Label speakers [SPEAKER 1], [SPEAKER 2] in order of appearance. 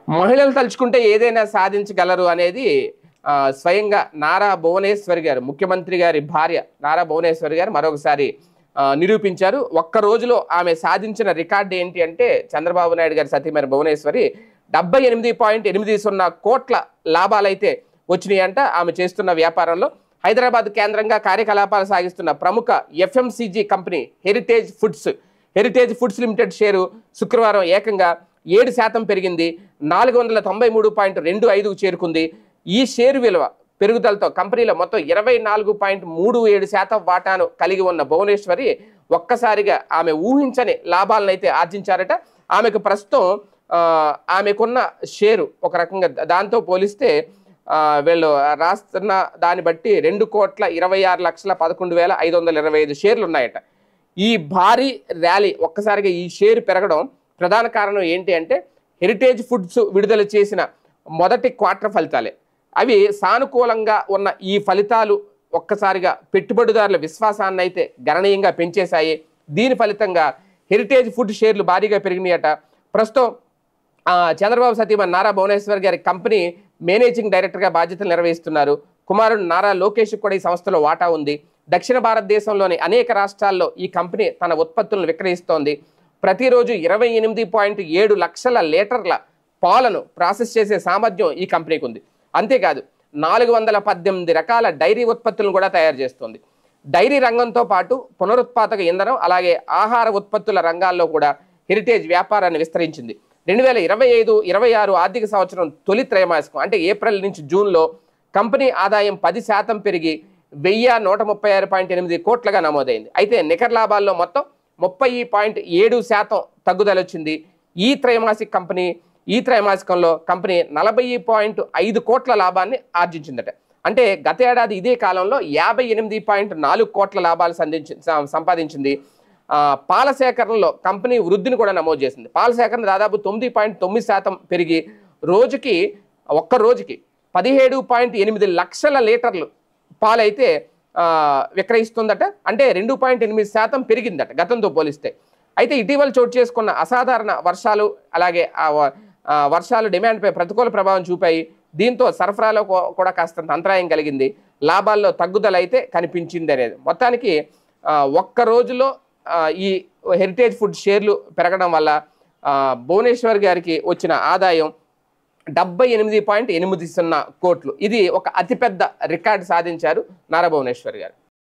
[SPEAKER 1] మహిళలు తలుచుకుంటే ఏదైనా సాధించగలరు అనేది స్వయంగా నారా భువనేశ్వరి గారు, ముఖ్యమంత్రి గారి భార్య నారా భువనేశ్వరి గారు మరొకసారి నిరూపించారు. ఒక్క రోజులో ఆమె సాధించిన రికార్డు ఏంటి అంటే, చంద్రబాబు నాయుడు గారి సతీమణి భువనేశ్వరి 78.80 కోట్ల లాభాలైతే వచ్చినాయంట. ఆమె చేస్తున్న వ్యాపారంలో హైదరాబాద్ కేంద్రంగా కార్యకలాపాలు సాగిస్తున్న ప్రముఖ FMCG company heritage foods limited share శుక్రవారం ఏకంగా 7% పెరిగింది. 493.25కు చేరుకుంది. ఈ షేరు విలువ పెరుగుదలతో కంపెనీలో మొత్తం 24.37% వాటాను కలిగి ఉన్న భువనేశ్వరి ఒక్కసారిగా ఆమె ఊహించని లాభాలను అయితే ఆర్జించారట. ఆమెకు ప్రస్తుతం ఆమెకున్న షేరు ఒక రకంగా దాంతో పోలిస్తే వీళ్ళు రాస్తున్న దాన్ని బట్టి 2,26,11,525 షేర్లు ఉన్నాయట. ఈ భారీ ర్యాలీ ఒక్కసారిగా ఈ షేరు పెరగడం ప్రధాన కారణం ఏంటి అంటే, హెరిటేజ్ ఫుడ్స్ విడుదల చేసిన మొదటి క్వార్టర్ ఫలితాలే. అవి సానుకూలంగా ఉన్న ఈ ఫలితాలు ఒక్కసారిగా పెట్టుబడిదారుల విశ్వాసాన్ని అయితే గణనీయంగా పెంచేశాయి. దీని ఫలితంగా హెరిటేజ్ ఫుడ్ షేర్లు భారీగా పెరిగినాయట. ప్రస్తుతం చంద్రబాబు సతీమణి నారా భువనేశ్వర్ గారి కంపెనీ మేనేజింగ్ డైరెక్టర్గా బాధ్యతలు నిర్వహిస్తున్నారు. కుమారుడు నారా లోకేష్ కూడా ఈ సంస్థలో వాటా ఉంది. దక్షిణ భారతదేశంలోని అనేక రాష్ట్రాల్లో ఈ కంపెనీ తన ఉత్పత్తులను విక్రయిస్తోంది. ప్రతిరోజు 28.7 లక్షల లీటర్ల పాలను ప్రాసెస్ చేసే సామర్థ్యం ఈ కంపెనీకి ఉంది. అంతేకాదు 418 రకాల డైరీ ఉత్పత్తులను కూడా తయారు చేస్తుంది. డైరీ రంగంతో పాటు పునరుత్పాదక ఇంధనం అలాగే ఆహార ఉత్పత్తుల రంగాల్లో కూడా హెరిటేజ్ వ్యాపారాన్ని విస్తరించింది. 2025-26 ఆర్థిక సంవత్సరం తొలి త్రైమాసికం అంటే ఏప్రిల్ నుంచి జూన్లో కంపెనీ ఆదాయం 10% పెరిగి 1,136.8 కోట్లుగా నమోదైంది. అయితే నికర లాభాల్లో మొత్తం 30.7% తగ్గుదల వచ్చింది. ఈ త్రైమాసికంలో కంపెనీ 40.5 కోట్ల లాభాన్ని ఆర్జించిందట. అంటే గత ఏడాది ఇదే కాలంలో 58.4 కోట్ల లాభాలు సంపాదించింది. పాల సేకరణలో కంపెనీ వృద్ధిని కూడా నమోదు చేసింది. పాల సేకరణ దాదాపు 9.9% పెరిగి ఒక్క రోజుకి 17.8 లక్షల లీటర్లు పాలైతే విక్రయిస్తుందట. అంటే 2.8% పెరిగిందట గతంతో పోలిస్తే. అయితే ఇటీవల చోటు చేసుకున్న అసాధారణ వర్షాలు అలాగే వర్షాలు డిమాండ్పై ప్రతికూల ప్రభావం చూపాయి. దీంతో సరఫరాలో కూడా కాస్తంత అంతరాయం కలిగింది. లాభాల్లో తగ్గుదల అయితే కనిపించింది అనేది. మొత్తానికి ఒక్క రోజులో ఈ హెరిటేజ్ ఫుడ్ షేర్లు పెరగడం వల్ల భువనేశ్వర్ గారికి వచ్చిన ఆదాయం 78.80 కోట్లు. ఇది ఒక అతిపెద్ద రికార్డు సాధించారు నారా భువనేశ్వర్ గారు.